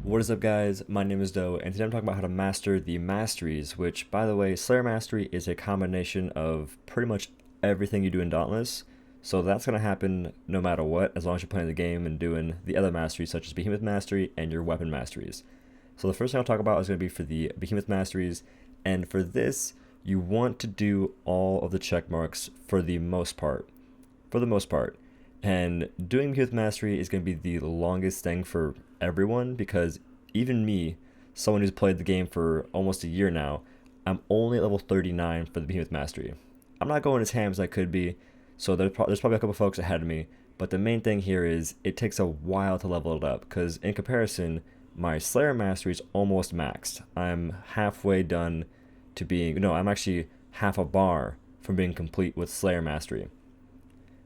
What is up, guys? My name is Doe, and today I'm talking about how to master the masteries, which, by the way, Slayer Mastery is a combination of pretty much everything you do in Dauntless. So that's going to happen no matter what, as long as you're playing the game and doing the other masteries, such as Behemoth Mastery and your weapon masteries. So the first thing I'll talk about is going to be for the Behemoth Masteries, and for this, you want to do all of the check marks for the most part. For the most part. And doing Behemoth Mastery is going to be the longest thing for everyone because even me, someone who's played the game for almost a year now, I'm only at level 39 for the Behemoth Mastery. I'm not going as ham as I could be, so there's probably a couple folks ahead of me, but the main thing here is it takes a while to level it up because in comparison, my Slayer Mastery is almost maxed. I'm halfway done to being, no, I'm actually half a bar from being complete with Slayer Mastery.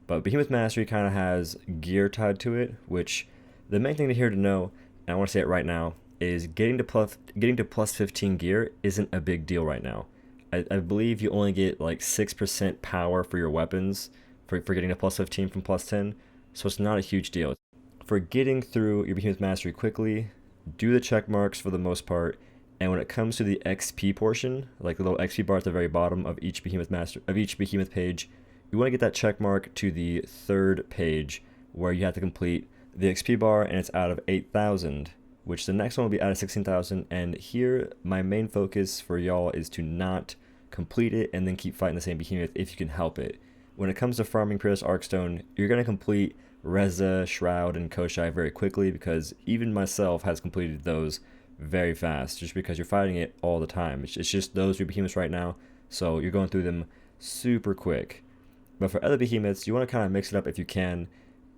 But Behemoth Mastery kind of has gear tied to it, which the main thing to here to know, and I want to say it right now, is getting to plus 15 gear isn't a big deal right now. I believe you only get like 6% power for your weapons for getting to plus 15 from plus 10, so it's not a huge deal. For getting through your Behemoth Mastery quickly, do the check marks for the most part, and when it comes to the XP portion, like the little XP bar at the very bottom of each Behemoth page, you want to get that check mark to the third page where you have to complete the XP bar, and it's out of 8,000, which the next one will be out of 16,000. And here, my main focus for y'all is to not complete it and then keep fighting the same behemoth if you can help it. When it comes to farming Peerless Arkstone, you're going to complete Reza, Shroud, and Koshai very quickly because even myself has completed those very fast just because you're fighting it all the time. It's just those three behemoths right now, so you're going through them super quick. But for other behemoths, you want to kind of mix it up if you can,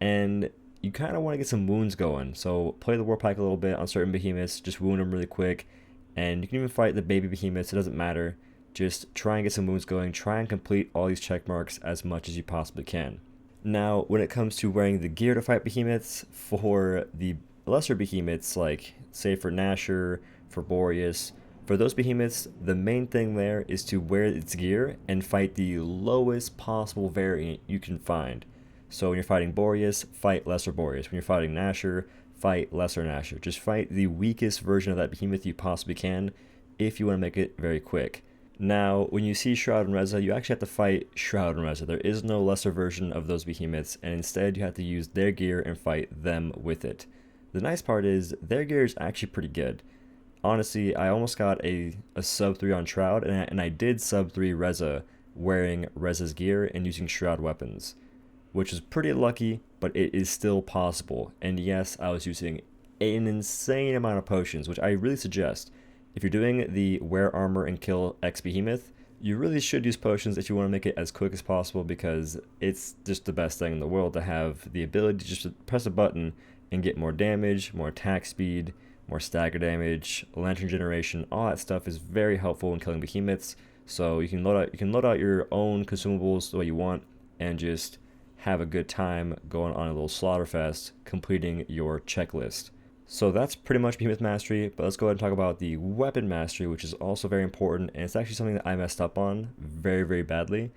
and you kind of want to get some wounds going. So play the Warpike a little bit on certain behemoths, just wound them really quick, and you can even fight the baby behemoths, it doesn't matter. Just try and get some wounds going, try and complete all these check marks as much as you possibly can. Now, when it comes to wearing the gear to fight behemoths, for the lesser behemoths, like say for Nashor, for Boreas, for those behemoths, the main thing there is to wear its gear and fight the lowest possible variant you can find. So when you're fighting Boreas, fight lesser Boreas. When you're fighting Nashor, fight lesser Nashor. Just fight the weakest version of that behemoth you possibly can if you want to make it very quick. Now, when you see Shroud and Reza, you actually have to fight Shroud and Reza. There is no lesser version of those behemoths, and instead you have to use their gear and fight them with it. The nice part is, their gear is actually pretty good. Honestly, I almost got a sub 3 on Shroud, and I did sub 3 Reza wearing Reza's gear and using Shroud weapons, which is pretty lucky, but it is still possible. And yes, I was using an insane amount of potions, which I really suggest. If you're doing the wear armor and kill X behemoth, you really should use potions if you want to make it as quick as possible because it's just the best thing in the world to have the ability to just press a button and get more damage, more attack speed, more stagger damage, lantern generation. All that stuff is very helpful in killing behemoths. So you can load out your own consumables the way you want and just have a good time going on a little slaughterfest completing your checklist. So that's pretty much Behemoth Mastery, but let's go ahead and talk about the Weapon Mastery, which is also very important, and it's actually something that I messed up on very, very badly.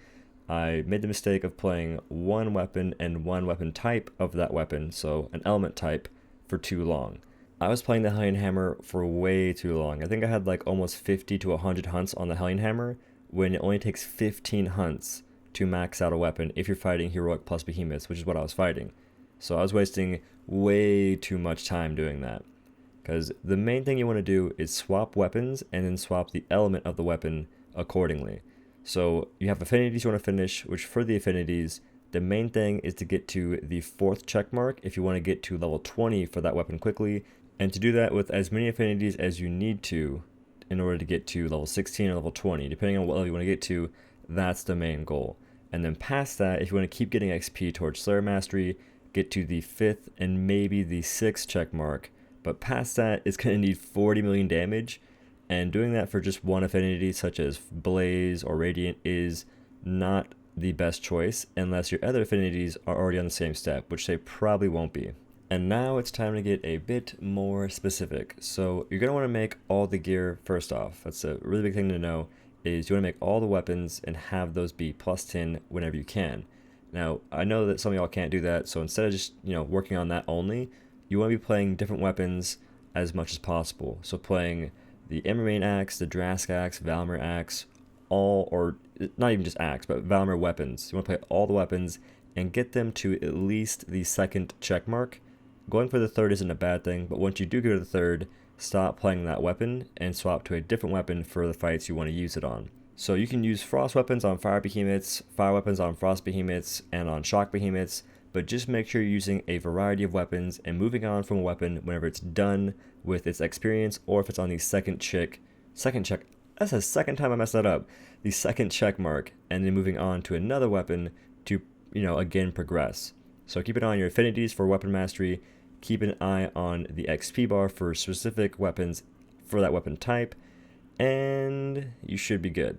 I made the mistake of playing one weapon and one weapon type of that weapon, so an element type, for too long. I was playing the Hellion Hammer for way too long. I think I had like almost 50 to 100 hunts on the Hellion Hammer, when it only takes 15 hunts to max out a weapon if you're fighting Heroic plus Behemoths, which is what I was fighting. So I was wasting way too much time doing that. Because the main thing you want to do is swap weapons and then swap the element of the weapon accordingly. So you have affinities you want to finish, which for the affinities, the main thing is to get to the 4th check mark if you want to get to level 20 for that weapon quickly, and to do that with as many affinities as you need to in order to get to level 16 or level 20, depending on what level you want to get to. That's the main goal. And then past that, if you want to keep getting XP towards Slayer Mastery, get to the 5th and maybe the 6th check mark. But past that, it's going to need 40 million damage, and doing that for just one affinity such as Blaze or Radiant is not the best choice unless your other affinities are already on the same step, which they probably won't be. And now it's time to get a bit more specific. So you're going to want to make all the gear first off. That's a really big thing to know, is you want to make all the weapons and have those be plus 10 whenever you can. Now, I know that some of y'all can't do that, so instead of just, working on that only, you want to be playing different weapons as much as possible. So playing the Emmermain axe, the Drask axe, Valmer axe, all, or not even just axe, but Valmer weapons. You want to play all the weapons and get them to at least the second check mark. Going for the third isn't a bad thing, but once you do go to the third, stop playing that weapon and swap to a different weapon for the fights you want to use it on. So you can use frost weapons on fire behemoths, fire weapons on frost behemoths, and on shock behemoths, but just make sure you're using a variety of weapons and moving on from a weapon whenever it's done with its experience, or if it's on the second check, that's the second time I messed that up, the second check mark, and then moving on to another weapon to, again progress. So keep an eye on your affinities for weapon mastery, keep an eye on the XP bar for specific weapons for that weapon type, and you should be good.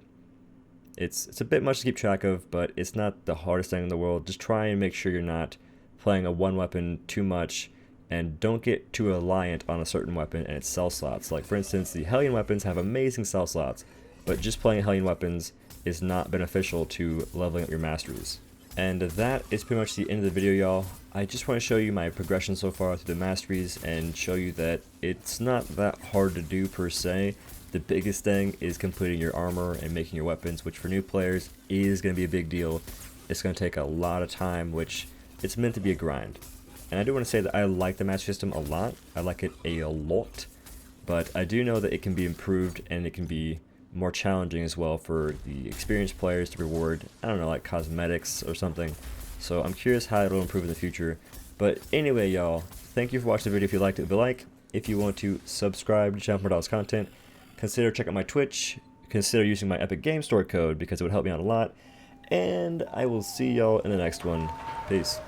It's a bit much to keep track of, but it's not the hardest thing in the world. Just try and make sure you're not playing a one weapon too much, and don't get too reliant on a certain weapon and its cell slots. Like for instance, the Hellion weapons have amazing cell slots, but just playing Hellion weapons is not beneficial to leveling up your masteries. And that is pretty much the end of the video, y'all. I just want to show you my progression so far through the masteries and show you that it's not that hard to do per se. The biggest thing is completing your armor and making your weapons, which for new players is going to be a big deal. It's going to take a lot of time, which it's meant to be a grind. And I do want to say that I like the match system a lot. I like it a lot. But I do know that it can be improved and it can be more challenging as well for the experienced players to reward, I don't know, like cosmetics or something. So I'm curious how it'll improve in the future. But anyway, y'all, thank you for watching the video. If you liked it, leave a like. If you want to subscribe to channel for more OhDough content, consider checking out my Twitch, consider using my Epic Game Store code because it would help me out a lot, and I will see y'all in the next one. Peace.